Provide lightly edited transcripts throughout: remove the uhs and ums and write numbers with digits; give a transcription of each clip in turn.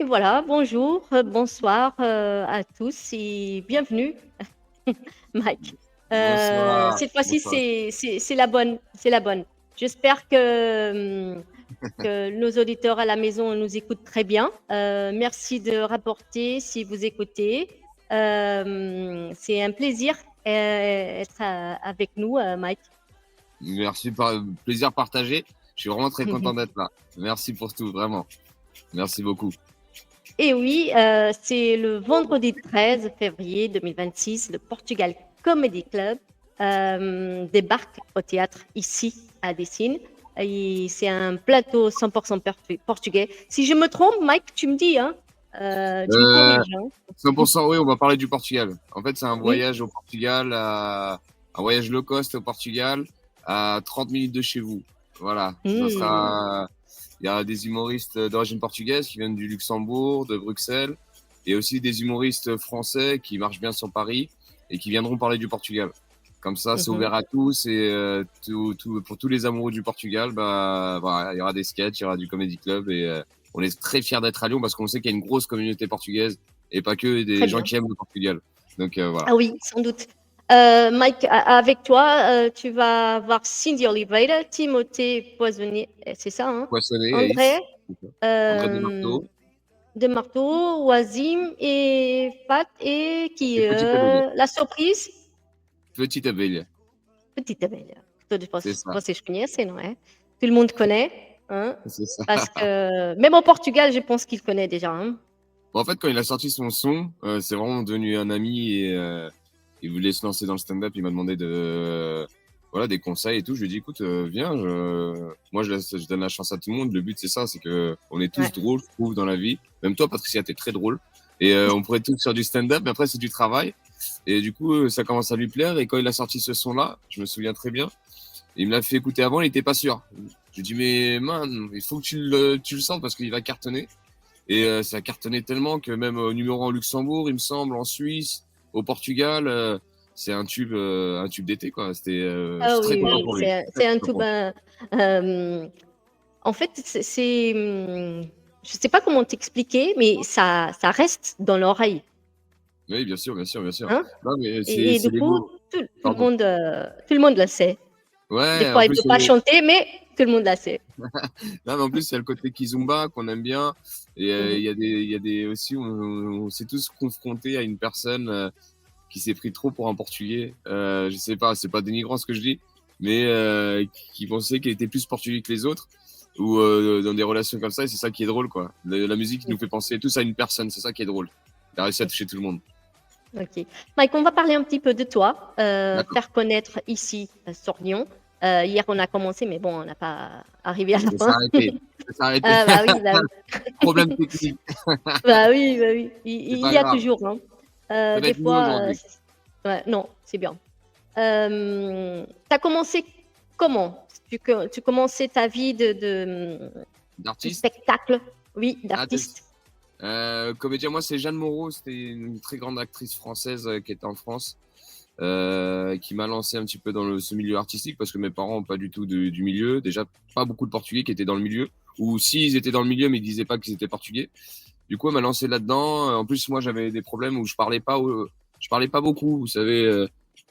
voilà, bonjour, bonsoir à tous et bienvenue, Mike. Bonsoir. Cette fois-ci, Bonsoir. c'est la bonne, c'est la bonne. J'espère que nos auditeurs à la maison nous écoutent très bien. Merci de rapporter si vous écoutez. C'est un plaisir d'être avec nous, Mike. Merci, plaisir partagé. Je suis vraiment très content d'être là. Merci pour tout, vraiment. Merci beaucoup. Et oui, c'est le vendredi 13 février 2026, le Portugal Comedy Club débarque au théâtre ici à Dessine. Et c'est un plateau 100% portugais. Si je me trompe, Mike, tu me dis, hein, tu me Euh, corriges. Hein. 100%, oui, on va parler du Portugal. En fait, c'est un Oui. voyage au Portugal, un voyage low cost au Portugal, à 30 minutes de chez vous. Voilà. Hmm. Il y a des humoristes d'origine portugaise qui viennent du Luxembourg, de Bruxelles, et aussi des humoristes français qui marchent bien sur Paris et qui viendront parler du Portugal. Comme ça, c'est Mhm. ouvert à tous et pour tous les amoureux du Portugal, bah, voilà, il y aura des sketchs, il y aura du comedy club et on est très fiers d'être à Lyon parce qu'on sait qu'il y a une grosse communauté portugaise et pas que des Très gens bien. qui aiment le Portugal. Donc voilà. Ah oui, sans doute. Mike, avec toi, tu vas voir Cindy Oliveira, Timothée Poissonnier, c'est ça, hein? Poissonné, André, Ace, André euh, Desmarteaux, de Marteau, Oasim et Fat et qui et Petite Abelha. la surprise, Petite Abelha, Petite Abelha. Todos c'est ça. vocês conhecem, não é? Tout le monde connaît, hein? C'est ça. Parce que même au Portugal, je pense qu'il connaît déjà. Hein? Bon, en fait, quand il a sorti son son, c'est vraiment devenu un ami et il voulait se lancer dans le stand-up. Il m'a demandé voilà, des conseils et tout. Je lui ai dit, écoute, viens. Moi, je donne la chance à tout le monde. Le but, c'est ça, c'est que on est tous Ouais. drôles, je trouve, dans la vie. Même toi, Patricia, t'es très drôle. Et on pourrait tous faire du stand-up, mais après, c'est du travail. Et du coup, ça commence à lui plaire. Et quand il a sorti ce son-là, je me souviens très bien, il me l'a fait écouter avant, il était pas sûr. Je lui ai dit, mais man, il faut que tu le sentes parce qu'il va cartonner. Et ça a cartonné tellement que même au numéro en Luxembourg, il me semble, en Suisse, au Portugal, c'est un tube d'été, quoi. Je Ah suis très oui, content oui, pour lui. Très c'est un content tout pour lui. ben. En fait, je sais pas comment t'expliquer, mais ça reste dans l'oreille. Oui, bien sûr, bien sûr, bien sûr. Hein? Non, mais Et c'est du les coup, mots. Pardon. tout le monde le sait. Des Ouais, en fois, il ne plus, peut pas chanter, mais tout le monde le sait. non, mais en plus, il y a le côté Kizumba qu'on aime bien. Et Mhm. il y a des aussi, on s'est tous confrontés à une personne qui s'est pris trop pour un Portugais. Je sais pas, c'est pas dénigrant ce que je dis, mais qui pensait qu'il était plus portugais que les autres, ou dans des relations comme ça, et c'est ça qui est drôle, quoi. La musique nous fait penser tous à une personne, c'est ça qui est drôle. Il a réussi à toucher tout le monde. Ok. Mike, on va parler un petit peu de toi, D'accord. faire connaître ici sur Lyon. Hier, on a commencé, mais bon, on n'a pas arrivé à la Je vais fin. s'arrêter. Je vais s'arrêter. Ah, bah oui, bah oui. Problème technique. Bah oui, bah oui. C'est Il pas y a grave. toujours. Hein. Ça va Des être mieux fois, aujourd'hui. ouais, non, c'est bien. Tu as commencé comment tu commençais ta vie de D'artiste. spectacle, oui, Ah, d'artiste. comédien, moi, c'est Jeanne Moreau. C'était une très grande actrice française qui était en France. Qui m'a lancé un petit peu dans ce milieu artistique parce que mes parents n'ont pas du tout du milieu. Déjà, pas beaucoup de Portugais qui étaient dans le milieu. Ou si ils étaient dans le milieu, mais ils disaient pas qu'ils étaient portugais. Du coup, elle m'a lancé là-dedans. En plus, moi, j'avais des problèmes où je parlais pas beaucoup. Vous savez,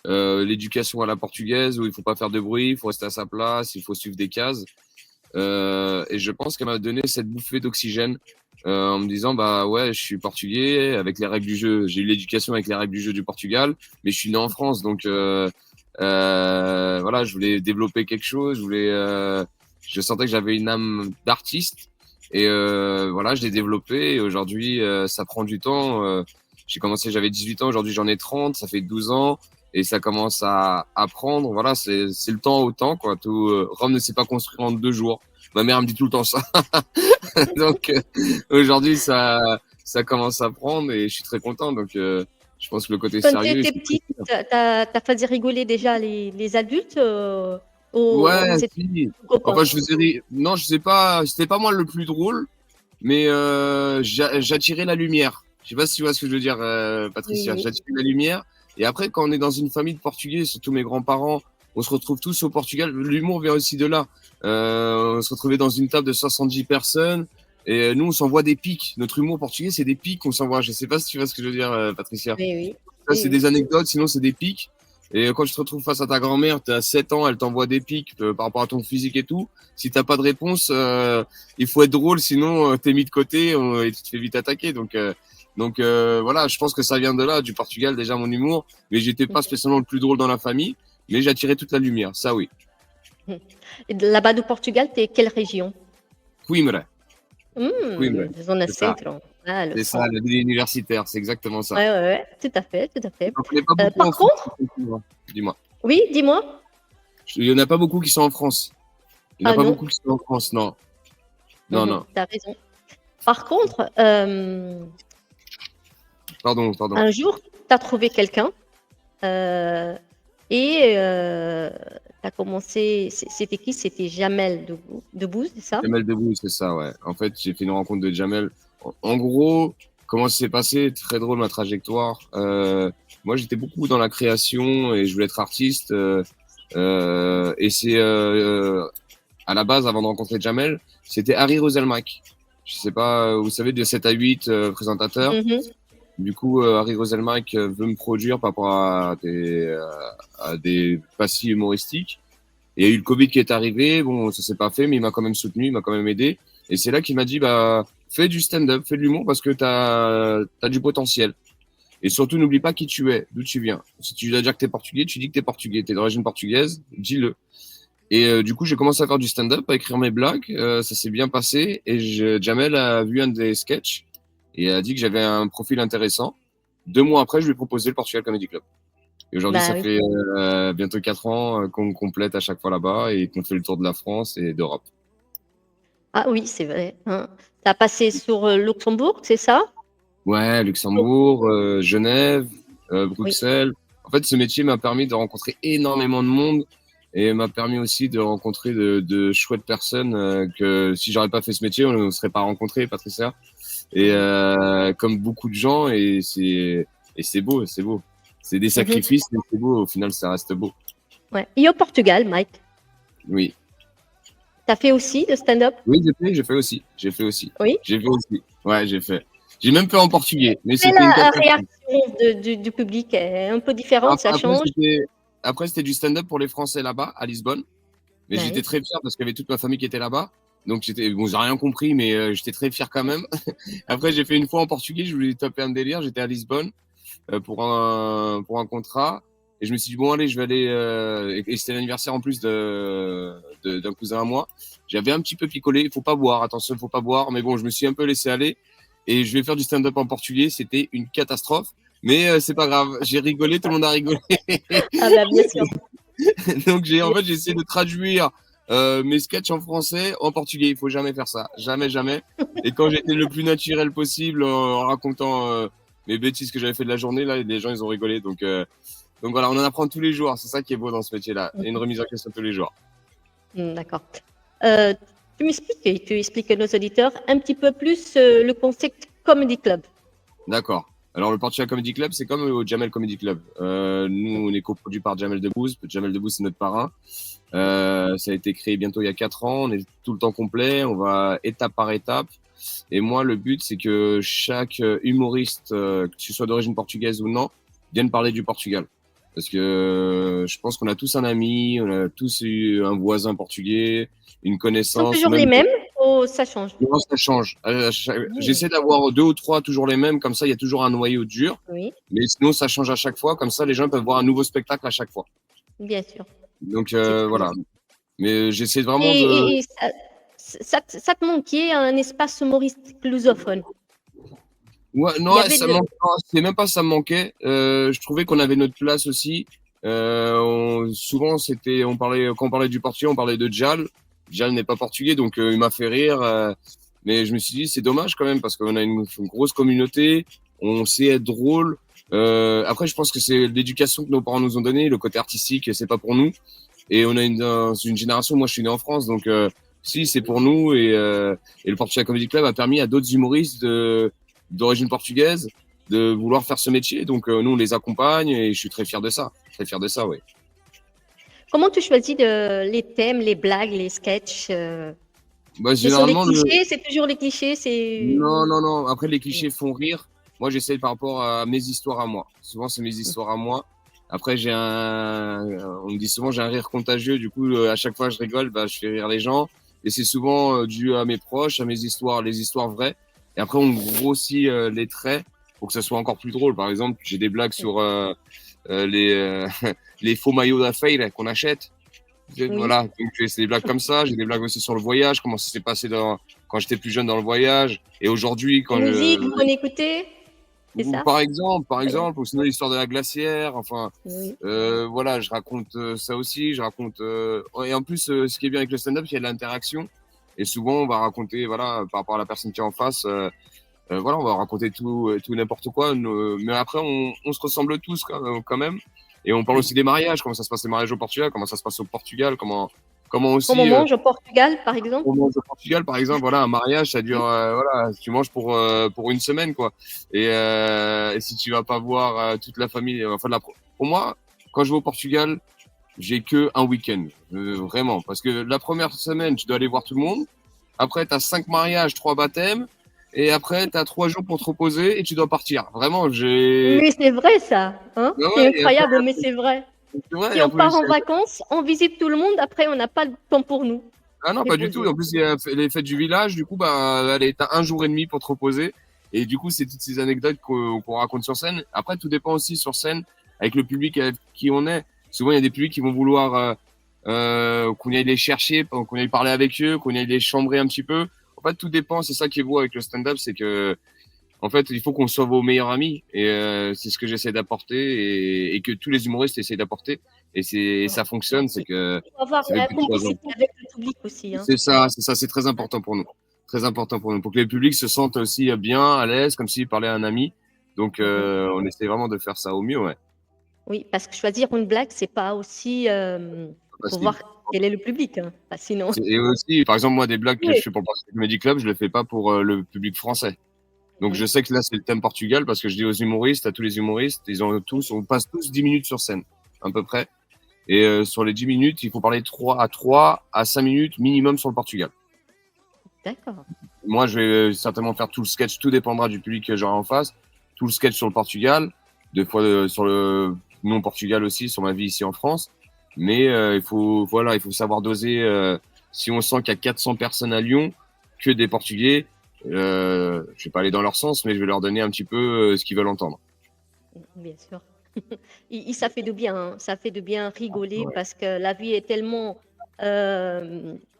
l'éducation à la portugaise où il faut pas faire de bruit, il faut rester à sa place, il faut suivre des cases. Et je pense qu'elle m'a donné cette bouffée d'oxygène en me disant bah ouais, je suis portugais avec les règles du jeu. J'ai eu l'éducation avec les règles du jeu du Portugal, mais je suis né en France, donc voilà, je voulais développer quelque chose. Je sentais que j'avais une âme d'artiste et voilà, je l'ai développé. Et aujourd'hui, ça prend du temps. J'ai commencé, j'avais 18 ans, aujourd'hui j'en ai 30, ça fait 12 ans et ça commence à apprendre. Voilà, c'est le temps au temps, quoi. Tout, Rome ne s'est pas construit en 2 jours. Ma mère me dit tout le temps ça. Donc aujourd'hui, ça commence à prendre et je suis très content. Donc je pense que le côté Quand tu sérieux, étais c'est très petite, bien. tu as fait rigoler déjà les adultes ou Ouais, c'était si. copain? Enfin, je faisais rire. Non, je sais pas. C'était pas moi le plus drôle, mais j'attirais la lumière. Je sais pas si tu vois ce que je veux dire, Oui, Patricia. oui. J'attire la lumière. Et après, quand on est dans une famille de Portugais, surtout mes grands-parents, on se retrouve tous au Portugal. L'humour vient aussi de là. On se retrouvait dans une table de 70 personnes. Et nous, on s'envoie des pics. Notre humour portugais, c'est des pics qu'on s'envoie. Je sais pas si tu vois ce que je veux dire, Patricia. Oui, oui, Ça, oui, c'est oui. des anecdotes, sinon c'est des pics. Et quand tu te retrouves face à ta grand-mère, tu as 7 ans, elle t'envoie des pics par rapport à ton physique et tout. Si t'as pas de réponse, il faut être drôle, sinon t'es mis de côté et tu te fais vite attaquer. Donc voilà, je pense que ça vient de là, du Portugal déjà mon humour. Mais j'étais pas spécialement le plus drôle dans la famille, mais j'attirais toute la lumière, ça oui. Et là-bas du Portugal, t'es quelle région? Coimbra, Coimbra, Zona c'est ça. centre. Ah, le C'est ça, centre. la ville universitaire, c'est exactement ça. Ouais, ouais, ouais, tout à fait, tout à fait. J'en connais pas beaucoup Par en France. contre, Dis-moi. oui, dis-moi. Il y en a pas beaucoup qui sont en France. Il n'y en a Ah pas non, beaucoup qui sont en France, non. Non, non. tu as raison. Par contre, Pardon. un jour, tu as trouvé quelqu'un euh, et tu as commencé. C'était qui? C'était Jamel Debbouze, c'est ça? Jamel Debbouze, c'est ça, ouais. En fait, j'ai fait une rencontre de Jamel. En gros, comment ça s'est passé? Très drôle ma trajectoire. Moi, j'étais beaucoup dans la création et je voulais être artiste. Et c'est à la base, avant de rencontrer Jamel, c'était Harry Roselmack. Je sais pas, vous savez, de 7 à 8 présentateurs. Mhm. Du coup, Harry Roselmack veut me produire par rapport à des passifs humoristiques. Et il y a eu le Covid qui est arrivé. Bon, ça s'est pas fait, mais il m'a quand même soutenu, il m'a quand même aidé. Et c'est là qu'il m'a dit, bah, fais du stand-up, fais de l'humour parce que t'as du potentiel. Et surtout, n'oublie pas qui tu es, d'où tu viens. Si tu dois dire que t'es portugais, tu dis que t'es portugais, t'es d'origine portugaise, dis-le. Et du coup, j'ai commencé à faire du stand-up, à écrire mes blagues. Ça s'est bien passé. Et Jamel a vu un des sketchs et a dit que j'avais un profil intéressant. 2 mois après, je lui ai proposé le Portugal Comedy Club. Et aujourd'hui, Bah ça oui. fait bientôt 4 ans qu'on complète à chaque fois là-bas et qu'on fait le tour de la France et d'Europe. Ah oui, c'est vrai. Hein. Tu as passé sur Luxembourg, c'est ça? Ouais, Oh, Luxembourg, Genève, oui. Bruxelles. En fait, ce métier m'a permis de rencontrer énormément de monde et m'a permis aussi de rencontrer de chouettes personnes que si j'aurais pas fait ce métier, on ne serait pas rencontrés, Patricia. Et Mhm. comme beaucoup de gens, et c'est beau, c'est beau. C'est des Mhm. sacrifices, mais c'est beau. Au final, ça reste beau. Ouais. Et au Portugal, Mike, Oui, tu as fait aussi le stand-up? oui, j'ai fait aussi, j'ai fait aussi, Oui. j'ai fait aussi. Ouais, j'ai fait. J'ai même fait en portugais, mais Et c'était une la catastrophe. réaction du public est un peu différente, Après, ça change? après, c'était du stand-up pour les Français là-bas, à Lisbonne. Mais Bah j'étais oui. très fier parce qu'il y avait toute ma famille qui était là-bas. Donc j'étais, bon, j'ai rien compris, mais j'étais très fier quand même. Après, j'ai fait une fois en portugais, je voulais taper un délire. J'étais à Lisbonne pour un contrat. Et je me suis dit, bon, allez, je vais aller. Et c'était l'anniversaire en plus d'un cousin à moi. J'avais un petit peu picolé. Il faut pas boire, attention, il faut pas boire. Mais bon, je me suis un peu laissé aller. Et je vais faire du stand-up en portugais. C'était une catastrophe. Mais c'est pas grave. J'ai rigolé, tout le monde a rigolé. Ah bah bien sûr. Donc en Bien fait, j'ai essayé de traduire mes sketchs en français en portugais. Il faut jamais faire ça, jamais, jamais. Et quand j'étais le plus naturel possible en racontant mes bêtises que j'avais fait de la journée, là, les gens ils ont rigolé. Donc voilà, on en apprend tous les jours. C'est ça qui est beau dans ce métier-là. Et une Mhm. remise en question tous les jours. D'accord. Euh, tu m'expliques et tu expliques à nos auditeurs un petit peu plus le concept Comedy Club. D'accord. Alors le Portugal Comedy Club, c'est comme au Jamel Comedy Club. Nous, on est coproduit par Jamel Debbouze. Jamel Debbouze, c'est notre parrain. Ça a été créé bientôt il y a 4 ans. On est tout le temps complet. On va étape par étape. Et moi, le but, c'est que chaque humoriste, que tu sois d'origine portugaise ou non, vienne parler du Portugal. Parce que je pense qu'on a tous un ami, on a tous eu un voisin portugais, une Ils sont connaissance, ou toujours les même mêmes ou ça change? non, ça change. Mhm. J'essaie d'avoir 2 ou 3 toujours les mêmes, comme ça il y a toujours un noyau dur. Oui, Mais sinon, ça change à chaque fois, comme ça les gens peuvent voir un nouveau spectacle à chaque fois. bien sûr. Donc C'est très bien. voilà. Mais j'essaie vraiment Et, de. et- et ça te manquait un espace humoristique lusophone. Ouais, Il non, y avait ça de... manque. Non, c'est même pas ça me manquait. Je trouvais qu'on avait notre place aussi. Souvent, c'était, on parlait quand on parlait du Portugal, on parlait de Jal. Jal n'est pas portugais, donc il m'a fait rire. Mais je me suis dit, c'est dommage quand même parce qu'on a une grosse communauté. On sait être drôle. Après, je pense que c'est l'éducation que nos parents nous ont donnée, le côté artistique, c'est pas pour nous. Et on a une génération. Moi, je suis né en France, donc si c'est pour nous. Et le Portugal Comedy Club a permis à d'autres humoristes d'origine portugaise de vouloir faire ce métier. Donc nous, on les accompagne et je suis très fier de ça. Très fier de ça, oui. Comment tu choisis les thèmes, les blagues, les sketchs Bah, Ce sont les généralement, clichés, c'est toujours les clichés, c'est non, non, non. Après, les clichés font rire. Moi, j'essaie par rapport à mes histoires à moi. Souvent, c'est mes histoires à moi. Après, on me dit souvent, j'ai un rire contagieux. Du coup, à chaque fois, je rigole, bah, je fais rire les gens. Et c'est souvent dû à mes proches, à mes histoires, les histoires vraies. Et après, on grossit les traits pour que ça soit encore plus drôle. Par exemple, j'ai des blagues sur les faux maillots d'affaires là, qu'on achète. oui. Voilà, donc c'est des blagues comme ça. J'ai des blagues aussi sur le voyage, comment ça s'est passé quand j'étais plus jeune dans le voyage. Et aujourd'hui, La musique, vous en écoutez, c'est ou ça? par exemple, ou sinon l'histoire de la glacière. Enfin, Oui. voilà, je raconte ça aussi. Je raconte. Et en plus, ce qui est bien avec le stand-up, il y a de l'interaction. Et souvent, on va raconter, voilà, par rapport à la personne qui est en face. Voilà, on va raconter tout n'importe quoi. Mais après, on se ressemble tous quand même. Et on parle aussi des mariages, comment ça se passe les mariages au Portugal, comment ça se passe au Portugal, comment Comme on aussi mange au Portugal, par exemple? on mange au Portugal, par exemple. Voilà, un mariage, ça dure, voilà, tu manges pour une semaine, quoi. Et si tu vas pas voir toute la famille, enfin, pour moi, quand je vais au Portugal, j'ai que un week-end, vraiment, parce que la première semaine, tu dois aller voir tout le monde. Après, tu as 5 mariages, 3 baptêmes. Et après, tu as 3 jours pour te reposer et tu dois partir. Vraiment, j'ai. Mais c'est vrai ça, hein? Ouais, C'est ouais, et après, incroyable, mais c'est vrai. c'est vrai, et Si on après, part en vacances, on visite tout le monde, après on n'a pas le temps pour nous, ah non, pas du tout. reposer. En plus, il y a les fêtes du village. Du coup, bah, allez, t'as un jour et demi pour te reposer. Et du coup, c'est toutes ces anecdotes qu'on raconte sur scène. Après, tout dépend aussi sur scène avec le public avec qui on est. Souvent, il y a des publics qui vont vouloir qu'on aille les chercher, qu'on aille parler avec eux, qu'on aille les chambrer un petit peu. En fait, tout dépend. C'est ça qui est beau avec le stand-up, c'est que en fait, il faut qu'on soit vos meilleurs amis. Et c'est ce que j'essaie d'apporter et que tous les humoristes essaient d'apporter. Et ça fonctionne. C'est que Il faut avoir ça fait la plus de 3 ans. complicité avec le public aussi, hein. C'est très important pour nous. Très important pour nous. Pour que les publics se sentent aussi bien, à l'aise, comme s'ils parlaient à un ami. Donc, Mmh. on essaie vraiment de faire ça au mieux, ouais. Oui, parce que choisir une blague, c'est pas aussi, Pas faut facile. voir quel est le public, hein. Bah, sinon Et aussi, par exemple, moi, des blagues que je oui. fais pour le Paris Comedy Club, je le fais pas pour le public français. Donc, Mmh. je sais que là, c'est le thème Portugal parce que je dis aux humoristes, à tous les humoristes, on passe tous 10 minutes sur scène, à peu près. Et sur les 10 minutes, il faut parler 3 à 5 minutes minimum sur le Portugal. D'accord. Moi, je vais certainement faire tout le sketch, tout dépendra du public que j'aurai en face. Tout le sketch sur le Portugal, des fois sur le non-Portugal aussi, sur ma vie ici en France. Mais il faut savoir doser. Si on sent qu'il y a 400 personnes à Lyon, que des Portugais, je vais pas aller dans leur sens, mais je vais leur donner un petit peu ce qu'ils veulent entendre. Bien sûr. Ça fait du bien, hein. Ça fait du bien rigoler Ouais. parce que la vie est tellement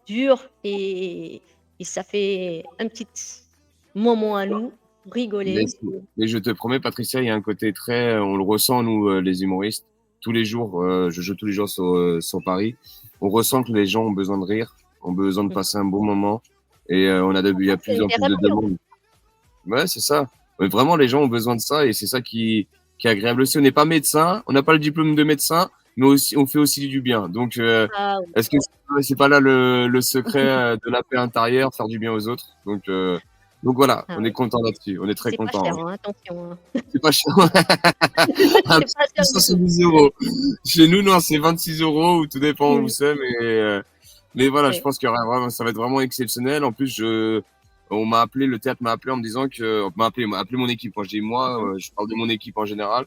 dure et ça fait un petit moment à nous pour Mais, rigoler. mais je te promets, Patricia, il y a un côté très, on le ressent, nous, les humoristes. Tous les jours, je joue tous les jours sur Paris. On ressent que les gens ont besoin de rire, ont besoin de Mm. passer un bon moment. Et il y a C'est plus une en plus de thérapie, en fait. demandes. Ouais, c'est ça. Mais vraiment, les gens ont besoin de ça et c'est ça qui est agréable aussi. On n'est pas médecin, on n'a pas le diplôme de médecin, mais aussi, on fait aussi du bien. Donc, Ah oui. est-ce que c'est pas là le secret de la paix intérieure, faire du bien aux autres? Donc voilà, Ah on est oui. content là-dessus. On est très C'est pas content. cher, hein, attention, hein. C'est pas cher. Un C'est pas cher petit du tout. 70 €. Chez nous, non, c'est 26 €, ou tout dépend où Mm. c'est, mais voilà, je Oui. pense qu'il y aura vraiment, ça va être vraiment exceptionnel. En plus, on m'a appelé, le théâtre m'a appelé en me disant m'a appelé mon équipe. Quand je dis moi, Mhm. je parle de mon équipe en général.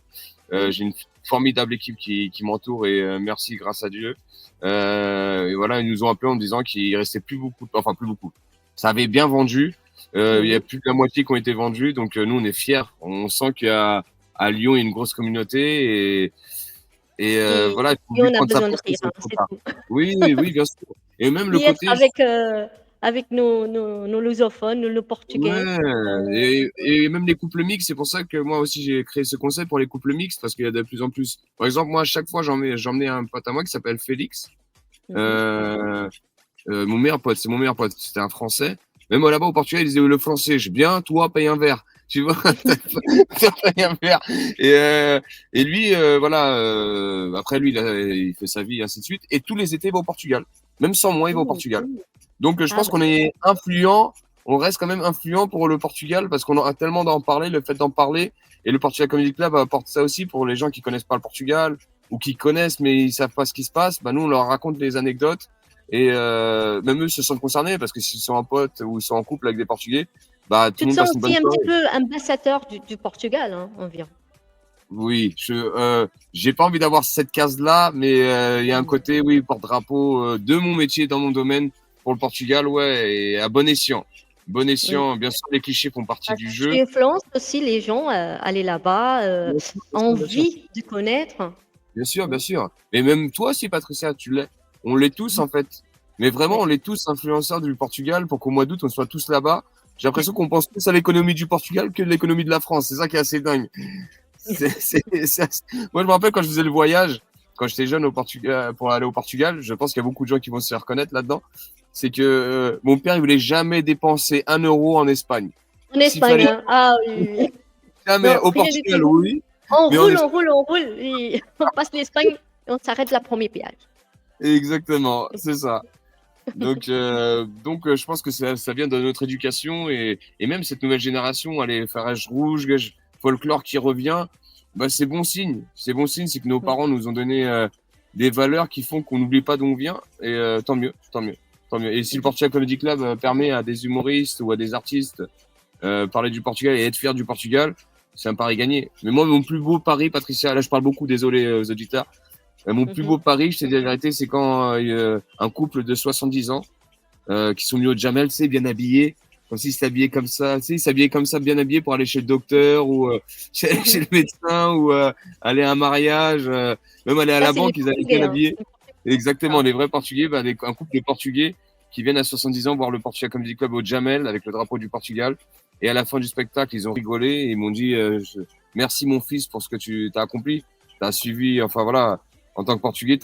Oui. J'ai une formidable équipe qui m'entoure et merci, grâce à Dieu. Et voilà, ils nous ont appelé en me disant qu'il restait plus beaucoup, enfin plus beaucoup. Ça avait bien vendu. Il y a Oui. plus de la moitié qui ont été vendus, donc nous on est fiers. On sent à Lyon il y a une grosse communauté et Et, voilà, il faut et on juste a prendre sa besoin de place quand rire, c'est hein, trop c'est tard. tout. Oui, oui, oui, bien sûr. Et même le Ni être côté, avec nos lusophones, nos portugais. ouais, Euh, et même les couples mixtes, c'est pour ça que moi aussi j'ai créé ce concept pour les couples mixtes, parce qu'il y a de plus en plus. Par exemple, moi, à chaque fois, j'emmenais un pote à moi qui s'appelle Félix. mhm. Euh, mon meilleur pote, c'est mon meilleur pote. C'était un Français. Même moi, là-bas au Portugal, ils disaient le français. Je bien, toi, paye un verre. Tu vois, toi, paye un verre. Et lui, voilà. Après, lui, il fait sa vie, et ainsi de suite. Et tous les étés, il va au Portugal. Même sans moi, il va au Mmh. Portugal. Donc, je Ah pense bah, qu'on c'est est influent. On reste quand même influent pour le Portugal parce qu'on a tellement d'en parler, le fait d'en parler. Et le Portugal Comedy Club apporte ça aussi pour les gens qui connaissent pas le Portugal ou qui connaissent mais ils savent pas ce qui se passe. Bah, nous, on leur raconte les anecdotes. Et même eux se sentent concernés parce que s'ils sont en pote ou ils sont en couple avec des Portugais, bah tout Tu le te monde sens passe une bonne aussi un soirée. petit peu ambassadeur du Portugal, hein, environ. Oui, j'ai pas envie d'avoir cette case-là, mais il y a un côté, oui, porte-drapeau de mon métier, dans mon domaine, pour le Portugal, ouais, et à bon escient. Bon Mm. escient, bien sûr, les clichés font partie Parce du que jeu. tu influences aussi les gens à aller là-bas, Bien sûr, bien sûr, bien sûr. envie de connaître. Bien sûr, bien Mm. sûr. Et même toi aussi, Patricia, tu l'es. On l'est tous, en fait. Mais vraiment, Oui. on est tous influenceurs du Portugal pour qu'au mois d'août, on soit tous là-bas. J'ai l'impression qu'on pense plus à l'économie du Portugal que de l'économie de la France. C'est ça qui est assez dingue. Moi, je me rappelle quand je faisais le voyage, quand j'étais jeune au Portugal, pour aller au Portugal, je pense qu'il y a beaucoup de gens qui vont se reconnaître là-dedans. C'est que mon père, il voulait jamais dépenser 1 euro en Espagne. En S'il Espagne, fallait hein. Ah oui. jamais Non, au rien du Portugal, tout. oui, On mais en roule, on Espagne, roule, on roule. Et on passe l'Espagne et on s'arrête la premier péage. exactement, c'est ça. Donc, je pense que ça vient de notre éducation et même cette nouvelle génération, allez, Farage Rouge, folklore qui revient, bah, c'est bon signe. C'est bon signe, c'est que nos parents nous ont donné des valeurs qui font qu'on n'oublie pas d'où on vient. Et tant mieux, tant mieux, tant mieux. Et si le Portugal Comedy Club permet à des humoristes ou à des artistes parler du Portugal et être fier du Portugal, c'est un pari gagné. Mais moi, mon plus beau pari, Patricia, là je parle beaucoup, désolé aux auditeurs, mon plus beau pari, je te dis la vérité, c'est quand un couple de 70 ans qui sont venus au Jamel, c'est bien habillés, comme s'ils s'habillaient comme ça, tu sais, ils s'habillaient comme ça, bien habillés pour aller chez le docteur ou chez le médecin ou aller à un mariage, même aller à Ça, la c'est les banque, ils allaient Portugais, bien hein. habillés. Exactement, Ah. les vrais Portugais, bah, un couple de Portugais qui viennent à 70 ans voir le Portugal Comedy Club au Jamel avec le drapeau du Portugal. Et à la fin du spectacle, ils ont rigolé et ils m'ont dit merci mon fils pour ce que tu as accompli. Tu as suivi, enfin voilà, en tant que Portugais,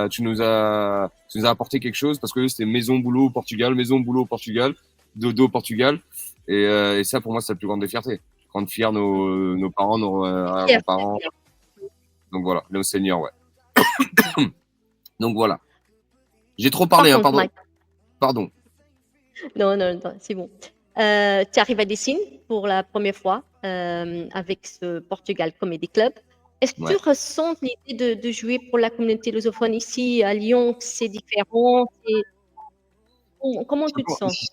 tu nous as apporté quelque chose parce que c'était maison, boulot au Portugal, maison, boulot au Portugal, dodo au Portugal. Et ça, pour moi, c'est la plus grande des fiertés. Rendre fiers nos parents, nos Fier, grands-parents. fier. Donc voilà, nos seigneurs, ouais. Donc voilà. J'ai trop Par parlé, hein, contre, pardon. Mike, Pardon. non, non, non, c'est bon. Tu arrives à Dessine pour la première fois avec ce Portugal Comedy Club. Est-ce que tu Ouais. ressens l'idée de jouer pour la communauté lusophone ici à Lyon? C'est différent? Comment tu te sens?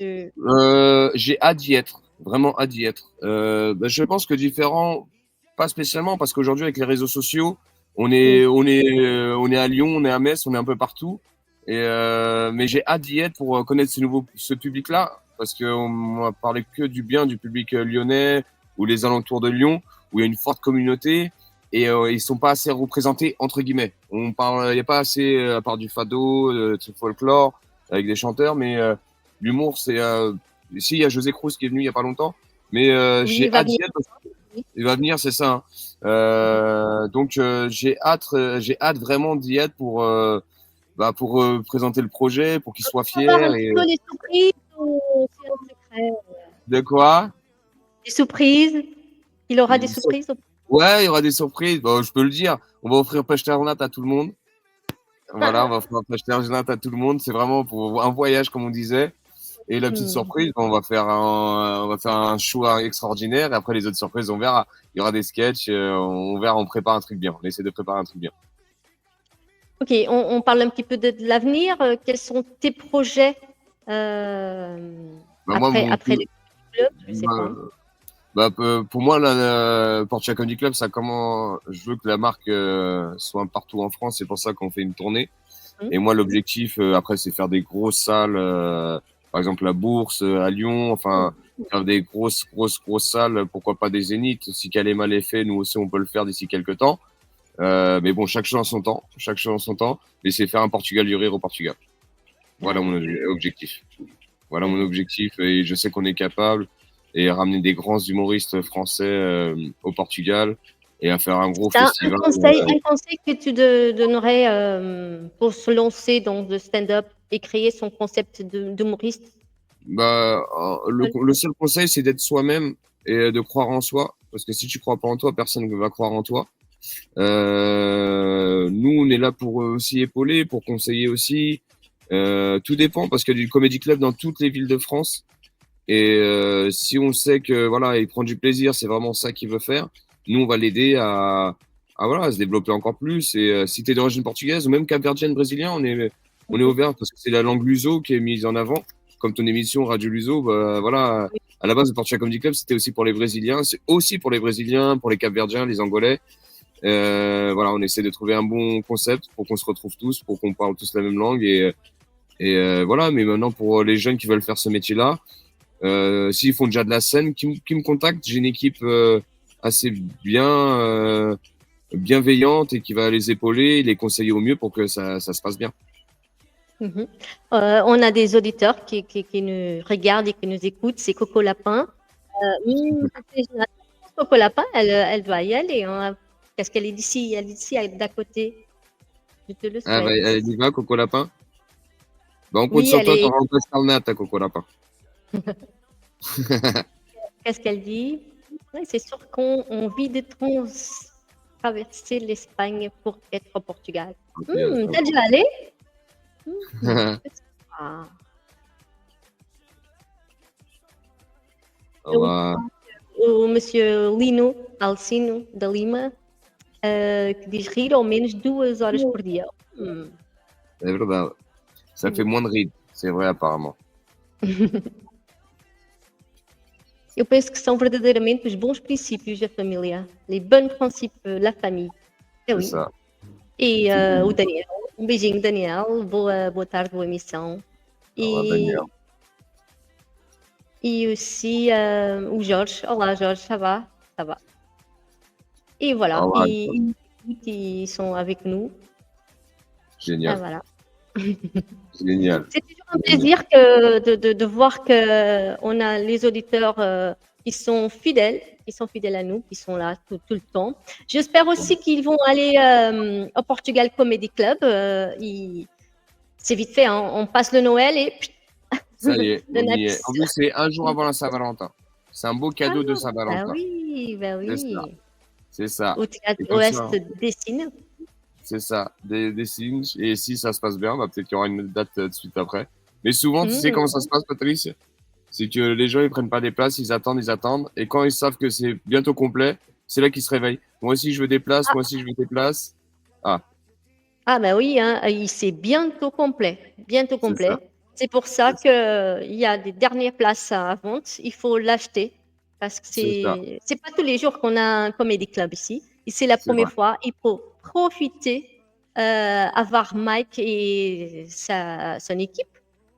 J'ai hâte d'y être. Vraiment hâte d'y être. Bah, je pense que différent, pas spécialement, parce qu'aujourd'hui, avec les réseaux sociaux, on est à Lyon, on est à Metz, on est un peu partout. Mais j'ai hâte d'y être pour connaître ce public-là, parce qu'on m'a parlé que du bien du public lyonnais ou les alentours de Lyon, où il y a une forte communauté et ils sont pas assez représentés entre guillemets. On parle, il y a pas assez à part du fado, du folklore avec des chanteurs, mais l'humour, c'est ici il y a José Cruz qui est venu il y a pas longtemps, mais Oui, j'ai il va hâte venir. d'y être. Il va venir, c'est ça, hein. Donc j'ai hâte vraiment d'y être pour présenter le projet, pour qu'il soit Savoir un fier. petit Et peu les surprises ou c'est un secret? de quoi? Des surprises? Il aura des surprises? Ouais, il y aura des surprises. Bon, je peux le dire. On va offrir Pasternat à tout le monde. Voilà, on va offrir Pasternat à tout le monde. C'est vraiment pour un voyage, comme on disait. Et la petite Hmm. surprise, on va faire un show extraordinaire. Et après, les autres surprises, on verra. Il y aura des sketchs. On verra, on prépare un truc bien. On essaie de préparer un truc bien. Ok, on parle un petit peu de l'avenir. Quels sont tes projets euh, Bah, moi, après les clubs? Je sais pas. pour moi, la Portugal Comedy Club, je veux que la marque soit partout en France. C'est pour ça qu'on fait une tournée. Hmm. Et moi, l'objectif, après, c'est faire des grosses salles, par exemple la Bourse à Lyon, enfin, faire des grosses, grosses, grosses salles, pourquoi pas des zéniths. Si Calais est fait, nous aussi, on peut le faire d'ici quelques temps. Mais bon, chaque chose en son temps, chaque chose en son temps. Mais c'est faire un Portugal du rire au Portugal. Voilà mon objectif. Voilà mon objectif, et je sais qu'on est capable, et ramener des grands humoristes français au Portugal, et à faire un gros T'as festival. un conseil que tu donnerais pour se lancer dans le stand-up et créer son concept d'humoriste? Bah, le seul conseil, c'est d'être soi-même et de croire en soi. Parce que si tu crois pas en toi, personne ne va croire en toi. Nous, on est là pour aussi épauler, pour conseiller aussi. Tout dépend parce qu'il y a du comedy club dans toutes les villes de France. Et si on sait que voilà, il prend du plaisir, c'est vraiment ça qu'il veut faire. Nous, on va l'aider à voilà, à se développer encore plus. Et si tu es d'origine portugaise ou même capverdienne, brésilien, on est ouvert parce que c'est la langue luso qui est mise en avant. Comme ton émission Radio Luso, bah, voilà, Oui. à la base, le Portugal Comedy Club, c'était aussi pour les Brésiliens. C'est aussi pour les Brésiliens, pour les Capverdiens, les Angolais. Voilà, on essaie de trouver un bon concept pour qu'on se retrouve tous, pour qu'on parle tous la même langue. Voilà, mais maintenant, pour les jeunes qui veulent faire ce métier-là, s'ils font déjà de la scène, qui me contactent. J'ai une équipe assez bienveillante et qui va les épauler, les conseiller au mieux pour que ça se passe bien. On a des auditeurs qui nous regardent et qui nous écoutent. C'est Coco Lapin. Coco Lapin, elle doit y aller. Hein. Qu'est-ce qu'elle est d'ici? Elle est d'ici, d'à côté. Je te le souhaite. Ah, bah, elle y va, Coco Lapin? Bah, on compte Oui, sur toi, elle est... t'auras un peu Starnat, ta Coco Lapin. Qu'est-ce qu'elle dit? Oui, c'est sûr qu'on vit de traverser l'Espagne pour être au Portugal. T'es déjà allé? Ah. O Monsieur Lino Alcino da Lima, que diz rir ao menos 2 horas por dia. É verdade. Ça fait moins de rides, c'est vrai apparemment. Eu penso que são verdadeiramente os bons princípios da família. Les bons principes, la famille. É oui. Ça. E o Daniel, um beijinho, Daniel. Boa tarde, boa emissão. Daniel. E aussi o Jorge. Olá, Jorge, ça va? Ça va. Et voilà, Olá, ils sont avec nous. Génial. Ah, voilà. Génial. C'est toujours un plaisir de voir qu'on a les auditeurs qui sont fidèles à nous, qui sont là tout le temps. J'espère aussi qu'ils vont aller au Portugal Comedy Club. C'est vite fait, hein, on passe le Noël et... Ça y est, on y est. En plus, c'est un jour avant la Saint-Valentin. C'est un beau cadeau de Saint-Valentin. Bah oui. C'est ça. Au Théâtre Ouest Dessine. C'est ça, des signes. Et si ça se passe bien, bah, peut-être qu'il y aura une date de suite après. Mais souvent, tu sais comment ça se passe, Patrice? C'est que les gens, ils prennent pas des places, ils attendent. Et quand ils savent que c'est bientôt complet, c'est là qu'ils se réveillent. Moi aussi, je veux des places, moi aussi, je veux des places. Ah. Ah, bah oui, hein, c'est bientôt complet. Bientôt complet. C'est pour ça qu'il y a des dernières places à vente. Il faut l'acheter parce que c'est pas tous les jours qu'on a un comedy club ici. Et c'est la première fois. Il faut profiter, avoir Mike et son équipe.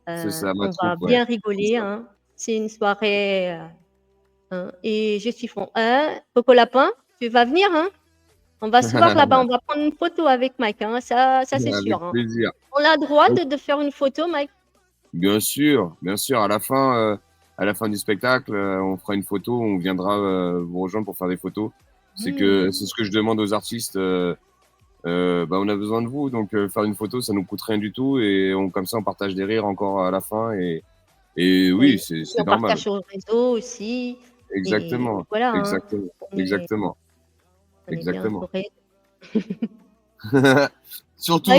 On va bien rigoler. Hein. C'est une soirée. Et je suis fond. Coco Lapin, tu vas venir, hein? On va se voir là-bas. On va prendre une photo avec Mike. Hein. Ça c'est sûr. Hein. Plaisir. On a le droit de faire une photo, Mike? Bien sûr. À la fin du spectacle, on fera une photo, on viendra vous rejoindre pour faire des photos. C'est ce que je demande aux artistes. On a besoin de vous, donc faire une photo, ça nous coûte rien du tout, et comme ça, on partage des rires encore à la fin, et oui, c'est normal. On partage sur le réseau aussi. Exactement. Et voilà. Exactement. Surtout.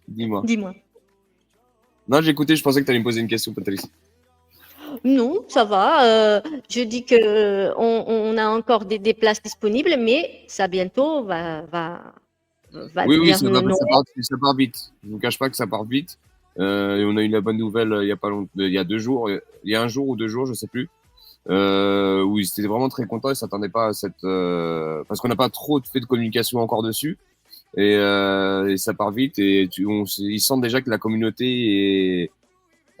Dis-moi. Non, j'ai écouté, je pensais que tu allais me poser une question, Patrice. Non, ça va. Je dis qu'on a encore des places disponibles, mais ça bientôt va oui, ça part vite. Je ne vous cache pas que ça part vite. Et on a eu la bonne nouvelle il y a pas longtemps, il y a 2 jours, il y a 1 jour ou 2 jours, je sais plus, où ils étaient vraiment très contents. Ils s'attendaient pas à cette, parce qu'on n'a pas trop fait de communication encore dessus. Et ça part vite, et ils sentent déjà que la communauté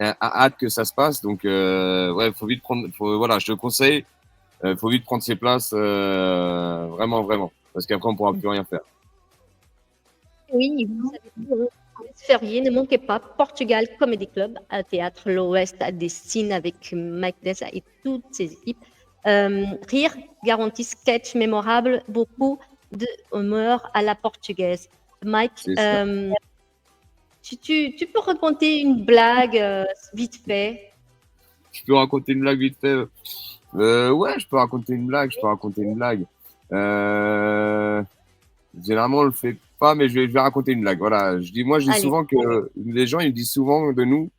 a hâte que ça se passe. Donc faut vite prendre, voilà, je te conseille, faut vite prendre ses places, vraiment, parce qu'après on pourra plus rien faire. Oui, vous savez, férié, ne manquez pas Portugal Comedy Club à Théâtre l'Ouest à Dessine avec Mike Dessa et toutes ses équipes. Rire, garantie, sketch mémorable, beaucoup de humeur à la portugaise. Mike, tu peux raconter une blague vite fait? Je peux raconter une blague vite fait. Ouais, je peux raconter une blague. Généralement, on le fait pas, mais je vais raconter une blague. Voilà, je dis souvent que les gens, ils disent souvent de nous,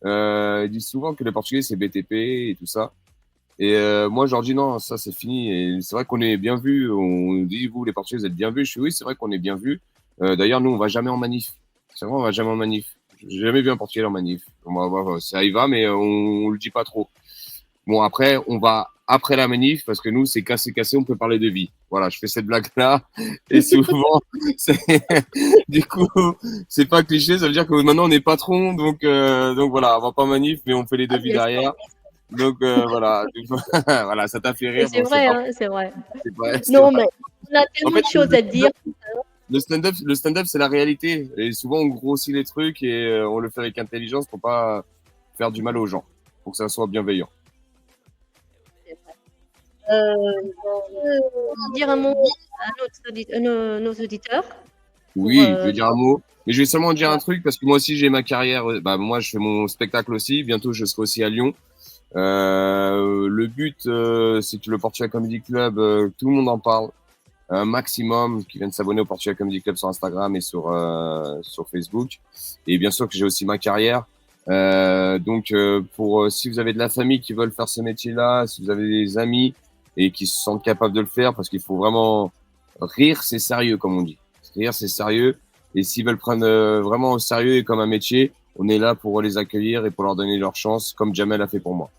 ils disent souvent que les Portugais, c'est BTP et tout ça. Et moi, je leur dis non, ça c'est fini. Et c'est vrai qu'on est bien vus. On dit, vous, les Portugais, vous êtes bien vus. Je dis oui, c'est vrai qu'on est bien vus. D'ailleurs, nous, on va jamais en manif. C'est vrai, on va jamais en manif. J'ai jamais vu un Portugais en manif. Ça y va, mais on le dit pas trop. Bon, après, on va après la manif parce que nous, c'est cassé, on peut parler de vie. Voilà, je fais cette blague-là et souvent, du coup, c'est pas cliché, ça veut dire que maintenant on est patron, donc voilà, on va pas en manif, mais on fait les Ah, devis bien sûr. derrière. Donc voilà, voilà, ça t'a fait Mais rire, c'est bon, c'est vrai, pas, hein, c'est vrai. c'est Non, vrai. mais on a En tellement fait, de choses à dire. le stand-up, c'est la réalité. Et souvent, on grossit les trucs et on le fait avec intelligence pour pas faire du mal aux gens, pour que ça soit bienveillant. Dire un mot à nos auditeurs pour, Oui, je vais dire un mot. Mais je vais seulement dire un voilà. truc parce que moi aussi, j'ai ma carrière. Bah, moi, je fais mon spectacle aussi. Bientôt, je serai aussi à Lyon. Le but, c'est que le Portugal Comedy Club, tout le monde en parle. Un maximum qui viennent s'abonner au Portugal Comedy Club sur Instagram et sur Facebook. Et bien sûr que j'ai aussi ma carrière. Donc, pour si vous avez de la famille qui veulent faire ce métier-là, si vous avez des amis et qui se sentent capables de le faire, parce qu'il faut vraiment rire, c'est sérieux, comme on dit. Rire, c'est sérieux. Et s'ils veulent prendre vraiment au sérieux et comme un métier, on est là pour les accueillir et pour leur donner leur chance, comme Jamel a fait pour moi.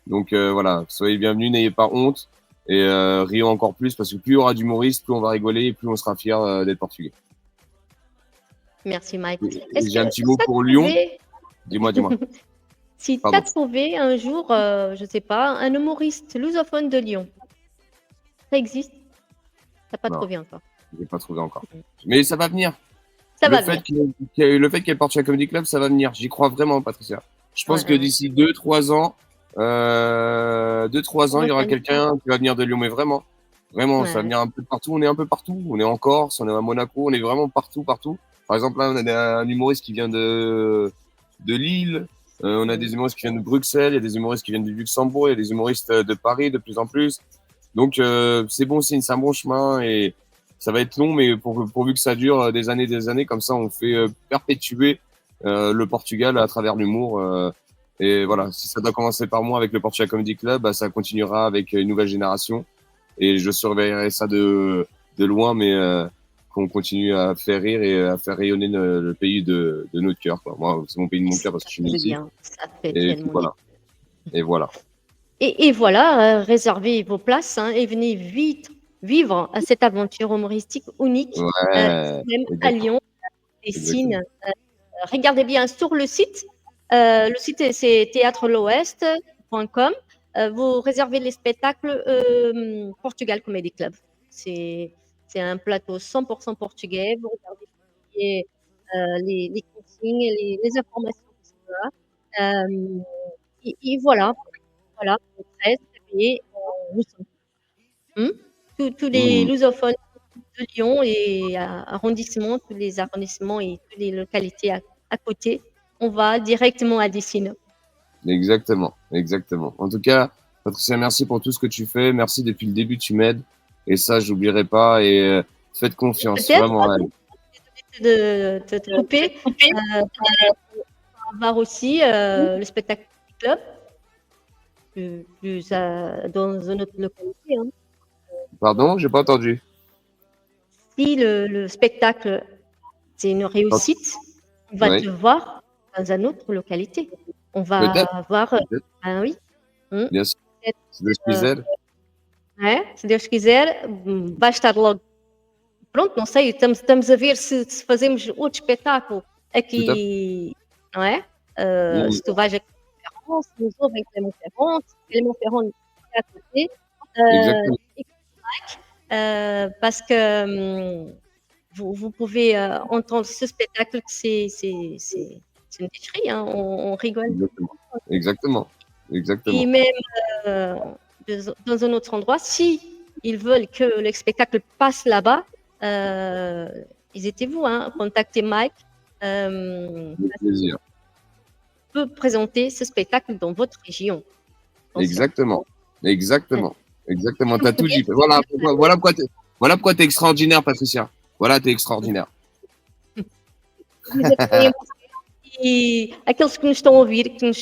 Donc voilà, soyez bienvenus, n'ayez pas honte et rions encore plus parce que plus il y aura d'humoristes, plus on va rigoler et plus on sera fiers d'être portugais. Merci, Mike. Et Est-ce j'ai que un petit si mot tu as pour Lyon. trouvé, Dis-moi. si tu as Pardon. trouvé un jour, je sais pas, un humoriste lusophone de Lyon, ça existe? T'as pas Non, trouvé encore. je l'ai pas trouvé encore. Mais ça va venir. Ça Le va fait venir. qu'il le fait qu'elle porte chez Comedy Club, ça va venir. J'y crois vraiment, Patricia. Je Ouais, pense que ouais, ouais. d'ici 2-3 ans, On il va y aura faire une quelqu'un qui va venir de Lyon, mais vraiment. Vraiment, ça va ouais. venir un peu de partout. On est un peu partout. On est en Corse, on est à Monaco, on est vraiment partout, partout. Par exemple, là, on a un humoriste qui vient de Lille. On a des humoristes qui viennent de Bruxelles, il y a des humoristes qui viennent du Luxembourg, il y a des humoristes de Paris de plus en plus. Donc, c'est bon signe, c'est un bon chemin et ça va être long, mais pourvu que ça dure des années, comme ça, on fait perpétuer le Portugal à travers l'humour. Et voilà, si ça doit commencer par moi avec le Portugal Comedy Club, bah, ça continuera avec une nouvelle génération. Et je surveillerai ça de loin, mais qu'on continue à faire rire et à faire rayonner le pays de notre cœur, quoi. Moi, c'est mon pays de mon cœur parce que je suis né C'est ici. bien. Ça fait Et puis tellement bien. voilà. Et voilà. Et voilà, réservez vos places hein, et venez vite vivre à cette aventure humoristique unique, ici Ouais, même à exactement. Lyon, des Exactement. signes. Regardez bien sur le site. Le site, c'est théâtrelouest.com. Vous réservez les spectacles Portugal Comedy Club. C'est un plateau 100% portugais. Vous regardez les consignes, les informations qui sont là. Et voilà, voilà, le 13 février, nous sommes. Tous les Mmh. lusophones de Lyon et arrondissements, tous les arrondissements et toutes les localités à côté, on va directement à Dessine. Exactement, exactement. En tout cas, Patricia, merci pour tout ce que tu fais. Merci depuis le début, tu m'aides. Et ça, j'oublierai pas. Et faites confiance, Peut-être, vraiment à elle. de te couper, on va voir aussi le spectacle club dans une autre localité. Hein. Pardon, j'ai pas entendu. Si le spectacle, c'est une réussite, on va te Oui, voir dans une autre localité. On peut-être, va voir, peut-être, ah oui, bien sûr. peut-être, Si Deus quiser. se Deus quiser, vai estar logo. Pronto, não sei, estamos a ver se fazemos outro espetáculo Tout à fait. aqui, não é? Mmh. Se tu vais aqui a Clermont, se nos ouvem Clermont-Ferrand, se Clermont-Ferrand é à côté, Exactement. et parce que vous pouvez entendre ce spectacle, que c'est une déchetterie, hein, on rigole. Exactement. Exactement. Et Exactement. même dans un autre endroit, si ils veulent que le spectacle passe là-bas, hésitez-vous, hein, contactez Mike. Avec plaisir. Peut présenter ce spectacle dans votre région. Attention. Exactement. Exactement. Exactement. T'as tout Português, dit. Voilà pourquoi t'es extraordinaire, Patricia. Voilà, t'es extraordinaire. mas e aqueles que nos estão a ouvir, que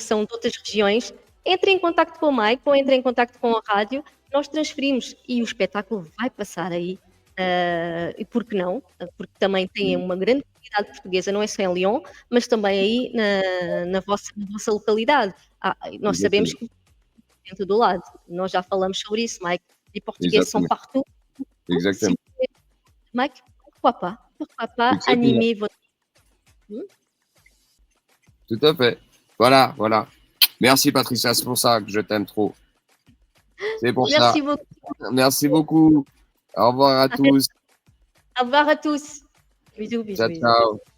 são de outras regiões, entrem em contacto com o Mike ou entrem em contacto com a rádio, nós transferimos e o espetáculo vai passar aí. E por que não? Porque também têm uma grande comunidade portuguesa, não é só em Lyon, mas também aí na vossa localidade. Nós sabemos Exactement. que dentro do lado, nós já falamos sobre isso, Mike. Les Portugais sont Exactement. partout. Si Exactement. vous voulez, Mike, pourquoi pas Exactement. animer votre. Tout à fait. Voilà, voilà. Merci Patricia, c'est pour ça que je t'aime trop. C'est pour ça. Merci beaucoup. Merci beaucoup. Au revoir à tous. Au revoir à tous. Bisous, bisous, Ciao, bisous. ciao.